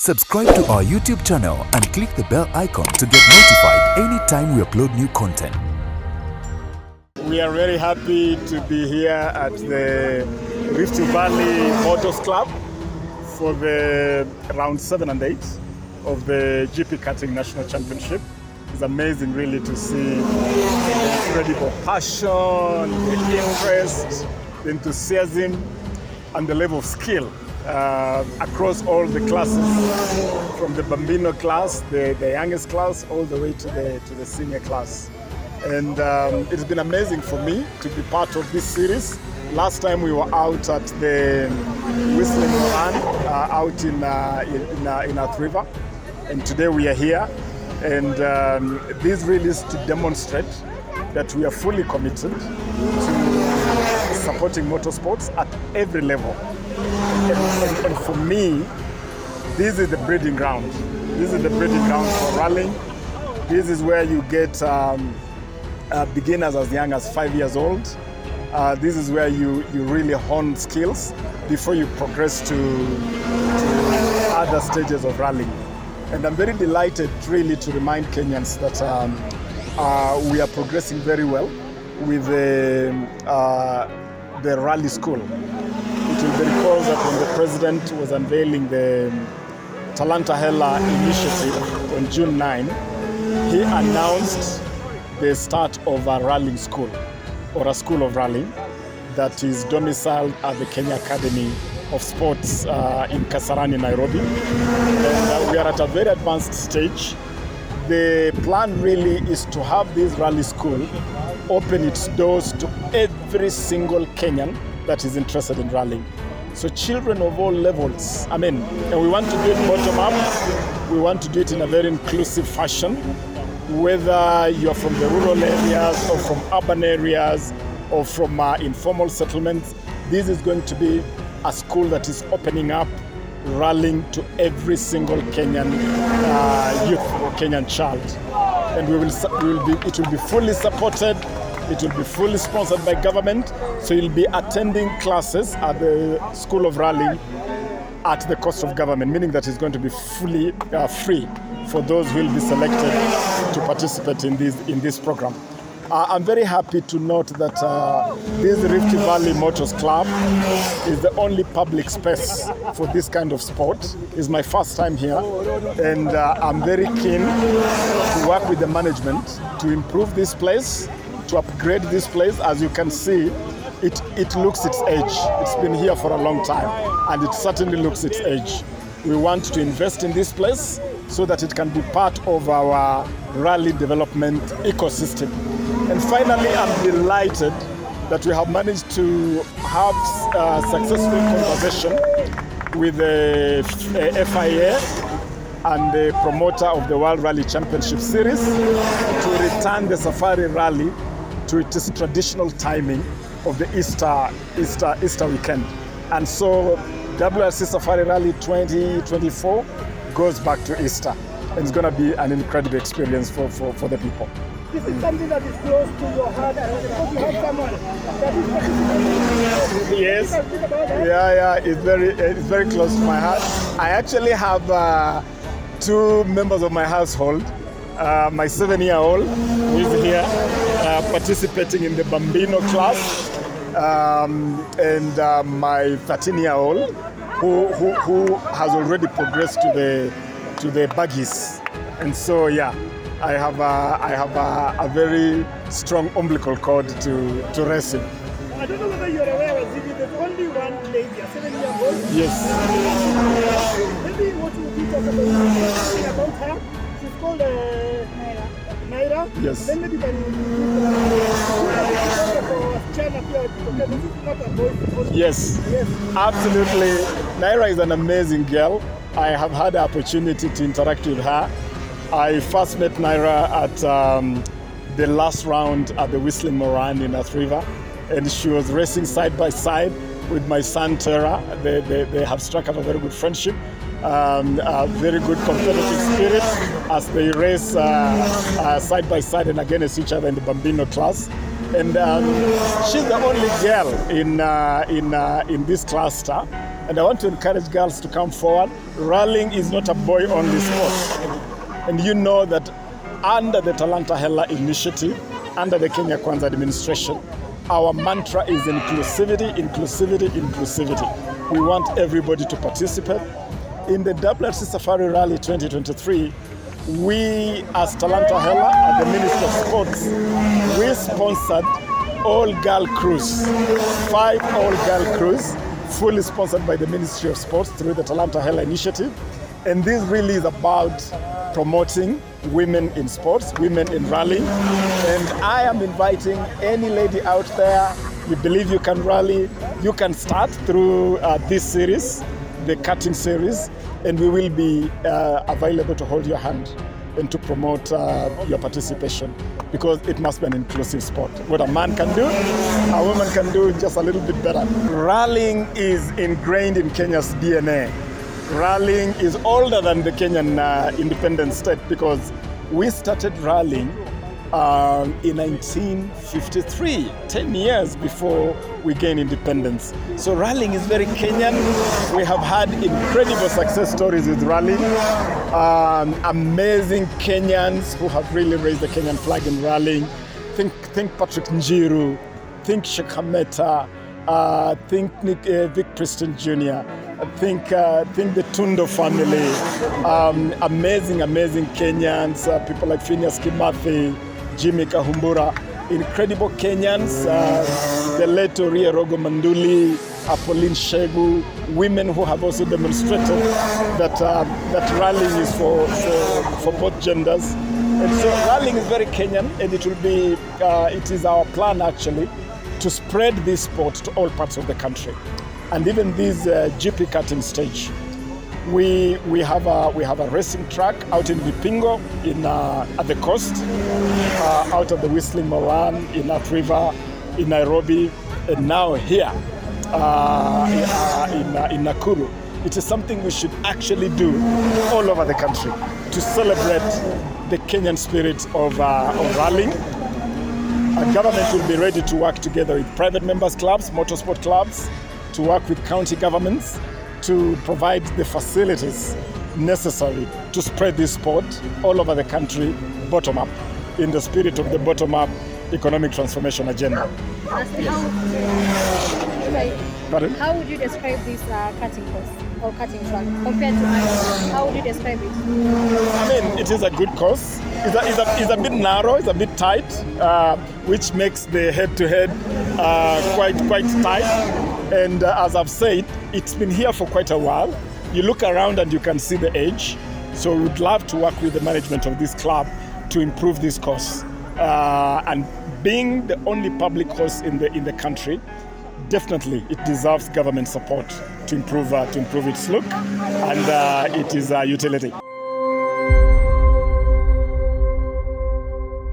Subscribe to our YouTube channel and click the bell icon to get notified anytime we upload new content. We are very happy to be here at the Rift Valley Motors Club for the round 7 and 8 of the GP Karting National Championship. It's amazing really to see the incredible passion, the interest, the enthusiasm and the level of skill across all the classes, from the Bambino class, the youngest class, all the way to the senior class. And it's been amazing for me to be part of this series. Last time we were out at the Whistling Run out in Earth River, and today we are here. And this really is to demonstrate that we are fully committed to supporting motorsports at every level. And for me, this is the breeding ground. This is the breeding ground for rallying. This is where you get beginners as young as 5 years old. This is where you really hone skills before you progress to other stages of rallying. And I'm very delighted really to remind Kenyans that we are progressing very well with the rally school. It will be recalled that when the president was unveiling the Talanta Hela initiative on June 9, he announced the start of a rallying school, or a school of rallying, that is domiciled at the Kenya Academy of Sports in Kasarani, Nairobi. And we are at a very advanced stage. The plan really is to have this rally school open its doors to every single Kenyan that is interested in rallying. So children of all levels, and we want to do it bottom up. We want to do it in a very inclusive fashion, whether you're from the rural areas or from urban areas or from informal settlements. This is going to be a school that is opening up rallying to every single Kenyan youth or Kenyan child. And it will be fully supported. It will be fully sponsored by government. So you'll be attending classes at the School of Rallying at the cost of government, meaning that it's going to be fully free for those who will be selected to participate in this program. I'm very happy to note that this Rift Valley Motors Club is the only public space for this kind of sport. It's my first time here, and I'm very keen to work with the management to improve this place, to upgrade this place. As you can see, it looks its age. It's been here for a long time, and it certainly looks its age. We want to invest in this place so that it can be part of our rally development ecosystem. And finally, I'm delighted that we have managed to have a successful conversation with the FIA and the promoter of the World Rally Championship Series to return the Safari Rally to its traditional timing of the Easter weekend. And so WRC Safari Rally 2024 goes back to Easter. And it's going to be an incredible experience for the people. This is something that is close to your heart, and because you have someone that is participating. Yes. It's very close to my heart. I actually have 2 members of my household. My 7-year-old who is here participating in the Bambino class, and my 13-year-old who has already progressed to the buggies. And so I have a very strong umbilical cord to racing. I don't know whether you're aware, there's only one lady, a 7-year-old. Yes. Maybe what would you talk about her? She's called Naira. Yes. Then maybe Yes, absolutely. Naira is an amazing girl. I have had the opportunity to interact with her. I first met Naira at the last round at the Whistling Run in Earth River, and she was racing side by side with my son Tara. They have struck up a very good friendship, a very good competitive spirit as they race side by side and against each other in the Bambino class. And she's the only girl in this cluster And I want to encourage girls to come forward. Rallying is not a boy-only sport. And you know that under the Talanta Hela initiative, under the Kenya Kwanza administration, our mantra is inclusivity, inclusivity, inclusivity. We want everybody to participate. In the WRC Safari Rally 2023, we as Talanta Hela, at the Ministry of Sports, we sponsored all-girl cruise, 5 all-girl cruise, fully sponsored by the Ministry of Sports through the Talanta Hela initiative. And this really is about promoting women in sports, women in rallying. And I am inviting any lady out there, you believe you can rally, you can start through this series, the cutting series, and we will be available to hold your hand and to promote your participation, because it must be an inclusive sport. What a man can do, a woman can do just a little bit better. Rallying is ingrained in Kenya's DNA. Rallying is older than the Kenyan independent state, because we started rallying in 1953, 10 years before we gained independence. So rallying is very Kenyan. We have had incredible success stories with rallying. Amazing Kenyans who have really raised the Kenyan flag in rallying. Think Patrick Njiru, think Sheikh Hameta, think Vic Preston Jr., think the Tundo family, amazing Kenyans, people like Phineas Kimathi, Jimmy Kahumbura, incredible Kenyans, the late Oria Rogo Manduli, Pauline Shegu, women who have also demonstrated that rallying is for both genders. And so rallying is very Kenyan, and it is our plan actually to spread this sport to all parts of the country. And even this GP cutting stage, we have a racing track out in Vipingo at the coast, out of the Whistling Moran, in North River, in Nairobi, and now here in Nakuru. It is something we should actually do all over the country to celebrate the Kenyan spirit of rallying. Our government will be ready to work together with private members clubs, motorsport clubs, to work with county governments to provide the facilities necessary to spread this sport all over the country, bottom up, in the spirit of the bottom-up economic transformation agenda. How would you describe this cutting course or cutting track compared to others? How would you describe it? I mean, it is a good course. It's a bit narrow, it's a bit tight, which makes the head-to-head quite tight. And as I've said, it's been here for quite a while. You look around and you can see the age. So we would love to work with the management of this club to improve this course. And being the only public course in the country, definitely it deserves government support to improve its look, and it is a utility.